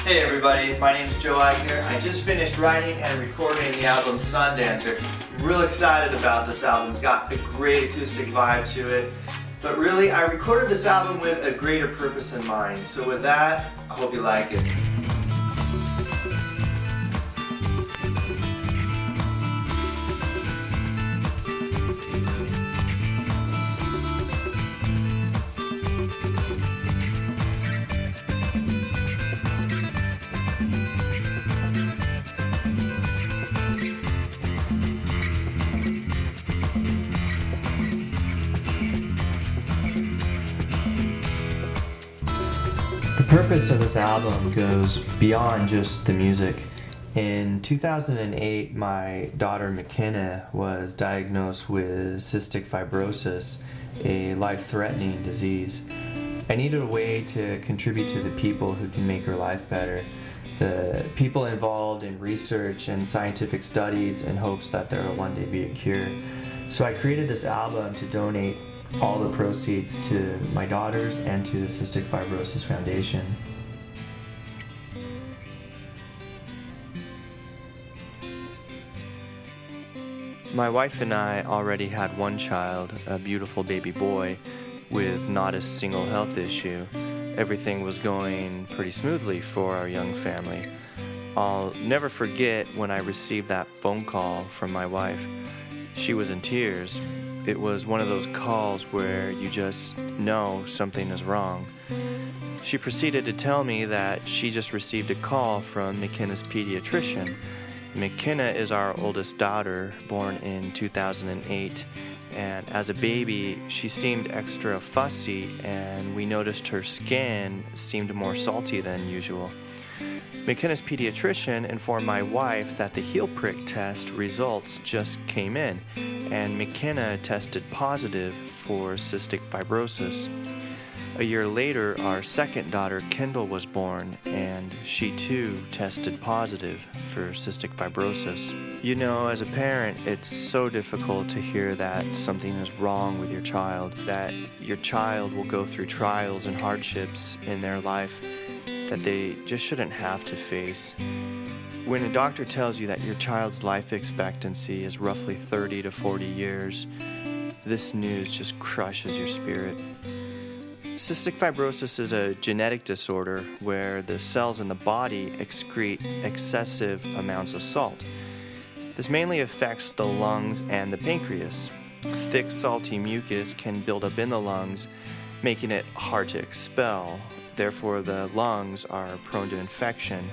Hey everybody, my name is Joe Eichner. I just finished writing and recording the album Sundancer. I'm real excited about this album. It's got a great acoustic vibe to it. But really, I recorded this album with a greater purpose in mind. So with that, I hope you like it. The purpose of this album goes beyond just the music. In 2008, my daughter McKenna was diagnosed with cystic fibrosis, a life-threatening disease. I needed a way to contribute to the people who can make her life better, the people involved in research and scientific studies in hopes that there will one day be a cure. So I created this album to donate all the proceeds to my daughters and to the Cystic Fibrosis Foundation. My wife and I already had one child, a beautiful baby boy, with not a single health issue. Everything was going pretty smoothly for our young family. I'll never forget when I received that phone call from my wife. She was in tears. It was one of those calls where you just know something is wrong. She proceeded to tell me that she just received a call from McKenna's pediatrician. McKenna is our oldest daughter, born in 2008, and as a baby, she seemed extra fussy, and we noticed her skin seemed more salty than usual. McKenna's pediatrician informed my wife that the heel prick test results just came in, and McKenna tested positive for cystic fibrosis. A year later, our second daughter, Kendall, was born, and she too tested positive for cystic fibrosis. You know, as a parent, it's so difficult to hear that something is wrong with your child, that your child will go through trials and hardships in their life that they just shouldn't have to face. When a doctor tells you that your child's life expectancy is roughly 30 to 40 years, this news just crushes your spirit. Cystic fibrosis is a genetic disorder where the cells in the body excrete excessive amounts of salt. This mainly affects the lungs and the pancreas. Thick, salty mucus can build up in the lungs, making it hard to expel. Therefore, the lungs are prone to infection.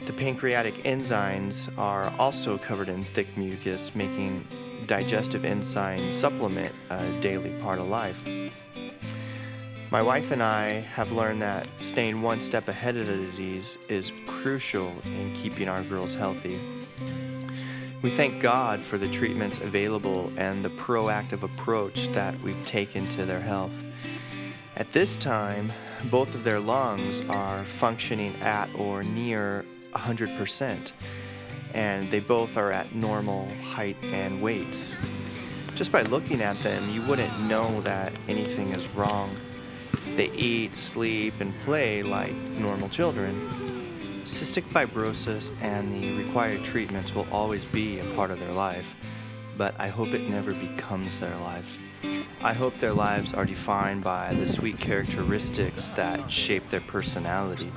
The pancreatic enzymes are also covered in thick mucus, making digestive enzyme supplement a daily part of life. My wife and I have learned that staying one step ahead of the disease is crucial in keeping our girls healthy. We thank God for the treatments available and the proactive approach that we've taken to their health. At this time, both of their lungs are functioning at or near 100%, and they both are at normal height and weights. Just by looking at them, you wouldn't know that anything is wrong. They eat, sleep, and play like normal children. Cystic fibrosis and the required treatments will always be a part of their life, but I hope it never becomes their life. I hope their lives are defined by the sweet characteristics that shape their personality.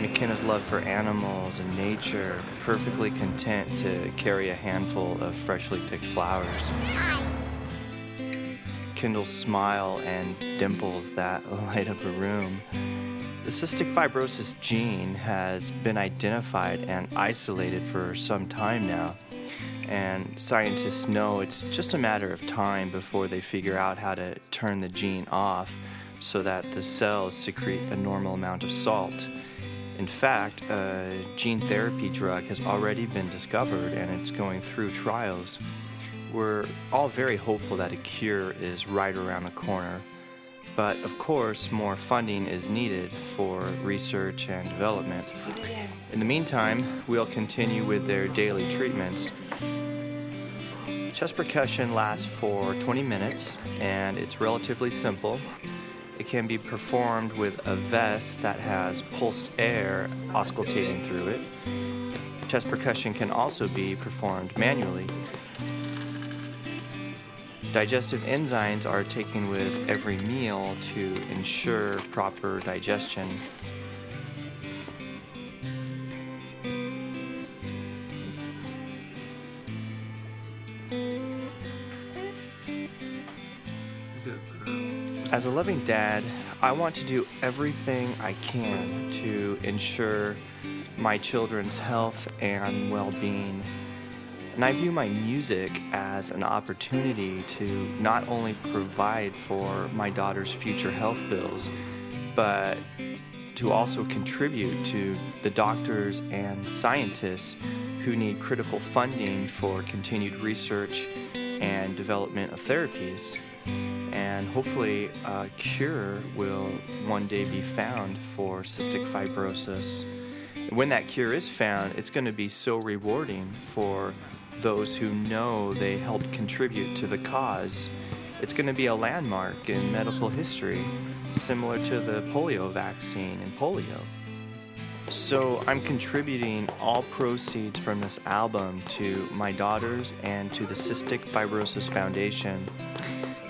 McKenna's love for animals and nature, perfectly content to carry a handful of freshly picked flowers. Kendall's smile and dimples that light up a room. The cystic fibrosis gene has been identified and isolated for some time now, and scientists know it's just a matter of time before they figure out how to turn the gene off so that the cells secrete a normal amount of salt. In fact, a gene therapy drug has already been discovered and it's going through trials. We're all very hopeful that a cure is right around the corner, but of course more funding is needed for research and development. In the meantime, we'll continue with their daily treatments. Chest percussion lasts for 20 minutes and it's relatively simple. It can be performed with a vest that has pulsed air auscultating through it. Chest percussion can also be performed manually. Digestive enzymes are taken with every meal to ensure proper digestion. As a loving dad, I want to do everything I can to ensure my children's health and well-being. And I view my music as an opportunity to not only provide for my daughter's future health bills, but to also contribute to the doctors and scientists who need critical funding for continued research and development of therapies. And hopefully a cure will one day be found for cystic fibrosis. And when that cure is found, it's going to be so rewarding for those who know they helped contribute to the cause. It's going to be a landmark in medical history, similar to the polio vaccine and polio. So I'm contributing all proceeds from this album to my daughters and to the Cystic Fibrosis Foundation.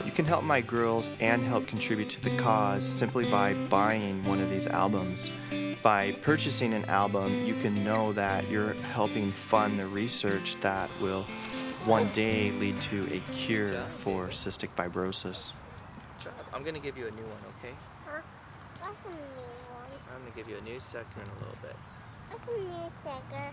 You can help my girls and help contribute to the cause simply by buying one of these albums. By purchasing an album, you can know that you're helping fund the research that will one day lead to a cure for cystic fibrosis. I'm going to give you a new one, okay? Huh? What's a new one? I'm going to give you a new sucker in a little bit. What's a new sucker?